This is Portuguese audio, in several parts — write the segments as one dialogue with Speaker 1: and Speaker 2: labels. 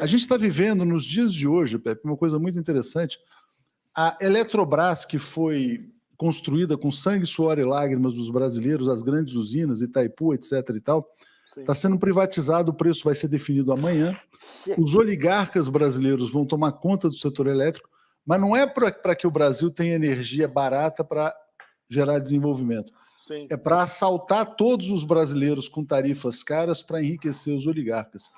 Speaker 1: A gente está vivendo, nos dias de hoje, Pepe, uma coisa muito interessante. A Eletrobras, que foi construída com sangue, suor e lágrimas dos brasileiros, as grandes usinas, Itaipu, etc. e tal, está sendo privatizado, o preço vai ser definido amanhã. Os oligarcas brasileiros vão tomar conta do setor elétrico, mas não é para que o Brasil tenha energia barata para gerar desenvolvimento.
Speaker 2: Sim.
Speaker 1: É para assaltar todos os brasileiros com tarifas caras para enriquecer os oligarcas.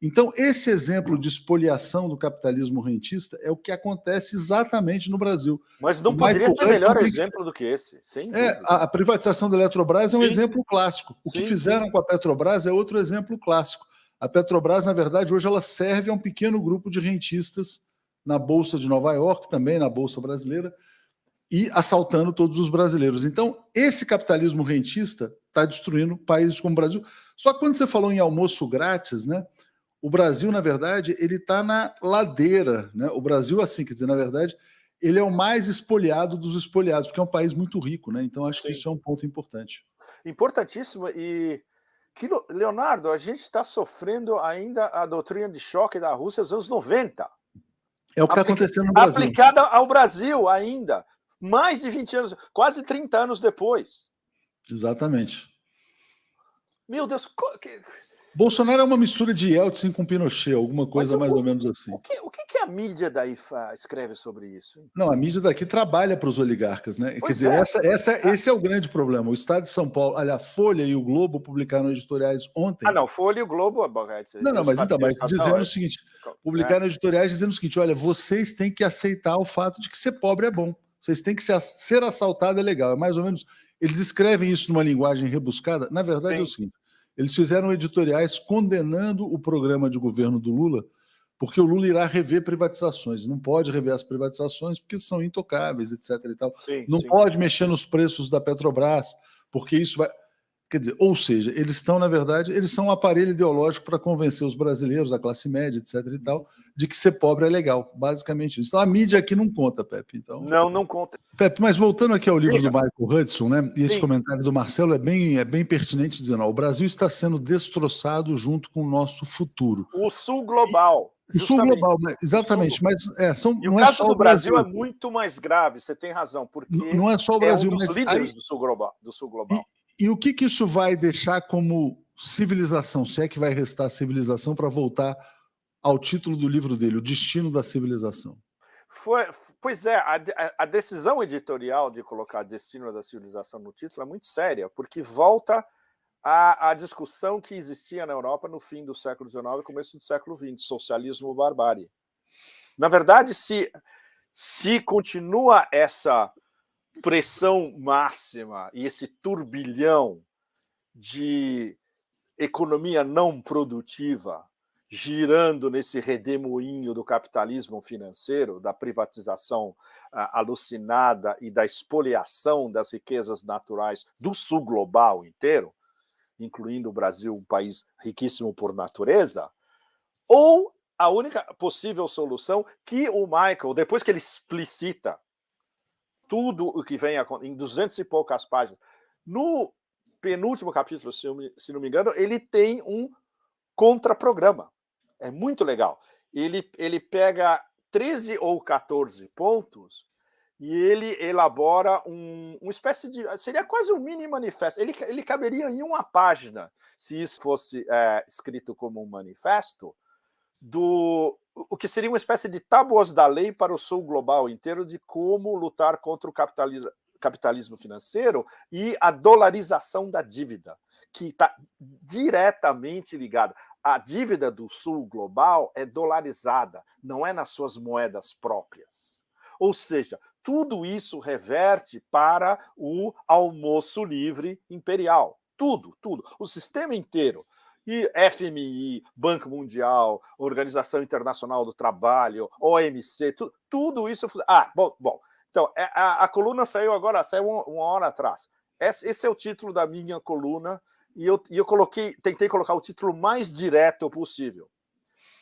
Speaker 1: Então, esse exemplo de espoliação do capitalismo rentista é o que acontece exatamente no Brasil.
Speaker 2: Mas não poderia ter melhor exemplo do que esse, sem dúvida.
Speaker 1: A privatização da Eletrobras é um exemplo clássico. O que fizeram com a Petrobras é outro exemplo clássico. A Petrobras, na verdade, hoje ela serve a um pequeno grupo de rentistas na Bolsa de Nova York, também na Bolsa Brasileira, e assaltando todos os brasileiros. Então, esse capitalismo rentista está destruindo países como o Brasil. Só que quando você falou em almoço grátis, né? O Brasil, na verdade, ele está na ladeira, né? O Brasil, assim, quer dizer, na verdade, ele é o mais espoliado dos espoliados, porque é um país muito rico, né? Então, acho que isso é um ponto importante.
Speaker 2: Importantíssimo. E, Leonardo, a gente está sofrendo ainda a doutrina de choque da Rússia dos anos 90.
Speaker 1: É o que está acontecendo no Brasil.
Speaker 2: Aplicada ao Brasil ainda. Mais de 20 anos, quase 30 anos depois.
Speaker 1: Exatamente.
Speaker 2: Meu Deus,
Speaker 1: Bolsonaro é uma mistura de Yeltsin com Pinochet, alguma coisa mais ou menos assim.
Speaker 2: O que a mídia daí escreve sobre isso? Hein?
Speaker 1: Não, a mídia daqui trabalha para os oligarcas, né? Quer dizer, esse é o grande problema. O Estado de São Paulo, olha, a Folha e o Globo publicaram editoriais ontem.
Speaker 2: Não, Folha e o Globo...
Speaker 1: Mas dizendo o seguinte, publicaram editoriais dizendo o seguinte, olha, vocês têm que aceitar o fato de que ser pobre é bom. Vocês têm que ser assaltado é legal. É mais ou menos... Eles escrevem isso numa linguagem rebuscada. Na verdade, é o seguinte, eles fizeram editoriais condenando o programa de governo do Lula, porque o Lula irá rever privatizações. Não pode rever as privatizações porque são intocáveis, etc. e tal. Não pode mexer nos preços da Petrobras, porque isso vai... Quer dizer, ou seja, eles estão, na verdade, eles são um aparelho ideológico para convencer os brasileiros, a classe média, etc. e tal, de que ser pobre é legal. Basicamente isso. Então a mídia aqui não conta, Pepe. Então...
Speaker 2: Não conta.
Speaker 1: Pepe, mas voltando aqui ao livro do Michael Hudson, né? E esse comentário do Marcelo é bem pertinente, dizendo: ó, o Brasil está sendo destroçado junto com o nosso futuro.
Speaker 2: O Sul global.
Speaker 1: O Sul global, exatamente. Mas
Speaker 2: e o caso do Brasil é muito mais grave, você tem razão, porque
Speaker 1: não é só o Brasil,
Speaker 2: um dos líderes do Sul global.
Speaker 1: E o que isso vai deixar como civilização? Se é que vai restar civilização para voltar ao título do livro dele, O Destino da Civilização.
Speaker 2: Pois é, a decisão editorial de colocar Destino da Civilização no título é muito séria, porque volta à discussão que existia na Europa no fim do século XIX e começo do século XX, socialismo ou barbárie. Na verdade, se continua essa pressão máxima e esse turbilhão de economia não produtiva girando nesse redemoinho do capitalismo financeiro, da privatização alucinada e da espoliação das riquezas naturais do sul global inteiro, incluindo o Brasil, um país riquíssimo por natureza, ou a única possível solução que o Michael, depois que ele explicita tudo o que vem em 200 e poucas páginas, no penúltimo capítulo, se não me engano, ele tem um contraprograma. É muito legal. Ele pega 13 ou 14 pontos e ele elabora uma espécie de... Seria quase um mini manifesto. Ele caberia em uma página, se isso fosse escrito como um manifesto, o que seria uma espécie de tábuas da lei para o sul global inteiro de como lutar contra o capitalismo financeiro e a dolarização da dívida, que está diretamente ligada. A dívida do sul global é dolarizada, não é nas suas moedas próprias. Ou seja, tudo isso reverte para o almoço livre imperial. Tudo. O sistema inteiro. E FMI, Banco Mundial, Organização Internacional do Trabalho, OMC, tudo isso... Bom. Então, a coluna saiu uma hora atrás. Esse é o título da minha coluna, e eu tentei colocar o título mais direto possível.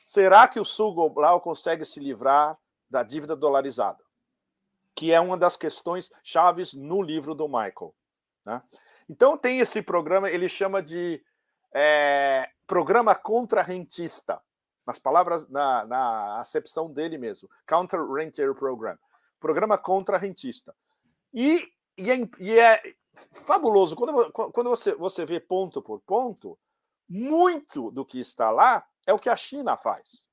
Speaker 2: Será que o sul global consegue se livrar da dívida dolarizada? Que é uma das questões chaves no livro do Michael. Né? Então, tem esse programa, ele chama de Programa Contra-Rentista. nas palavras, na acepção dele mesmo, Counter-Rentier Program, programa contra-rentista. E é fabuloso, quando você vê ponto por ponto, muito do que está lá é o que a China faz.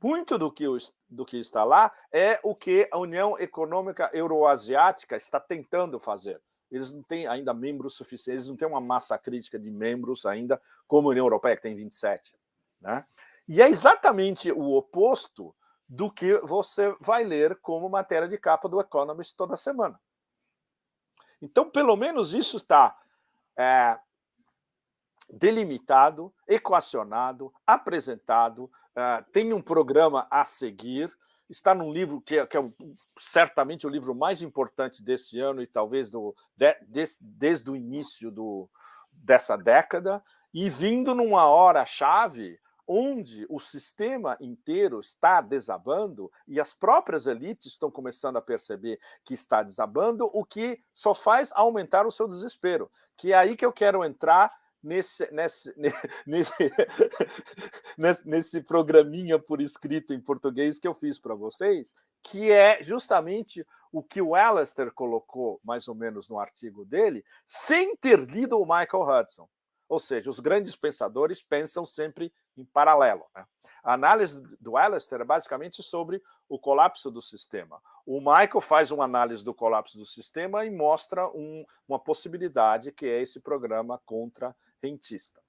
Speaker 2: Muito do que está lá é o que a União Econômica Euroasiática está tentando fazer. Eles não têm ainda membros suficientes, eles não têm uma massa crítica de membros ainda, como a União Europeia, que tem 27. Né? E é exatamente o oposto do que você vai ler como matéria de capa do Economist toda semana. Então, pelo menos isso está delimitado, equacionado, apresentado, tem um programa a seguir, está num livro que é certamente o livro mais importante desse ano e talvez desde o início dessa década, e vindo numa hora-chave onde o sistema inteiro está desabando e as próprias elites estão começando a perceber que está desabando, o que só faz aumentar o seu desespero. Que é aí que eu quero entrar nesse programinha por escrito em português que eu fiz para vocês, que é justamente o que o Alastair colocou mais ou menos no artigo dele, sem ter lido o Michael Hudson. Ou seja, os grandes pensadores pensam sempre em paralelo. Né? A análise do Alastair é basicamente sobre o colapso do sistema. O Michael faz uma análise do colapso do sistema e mostra uma possibilidade, que é esse programa contra-rentista.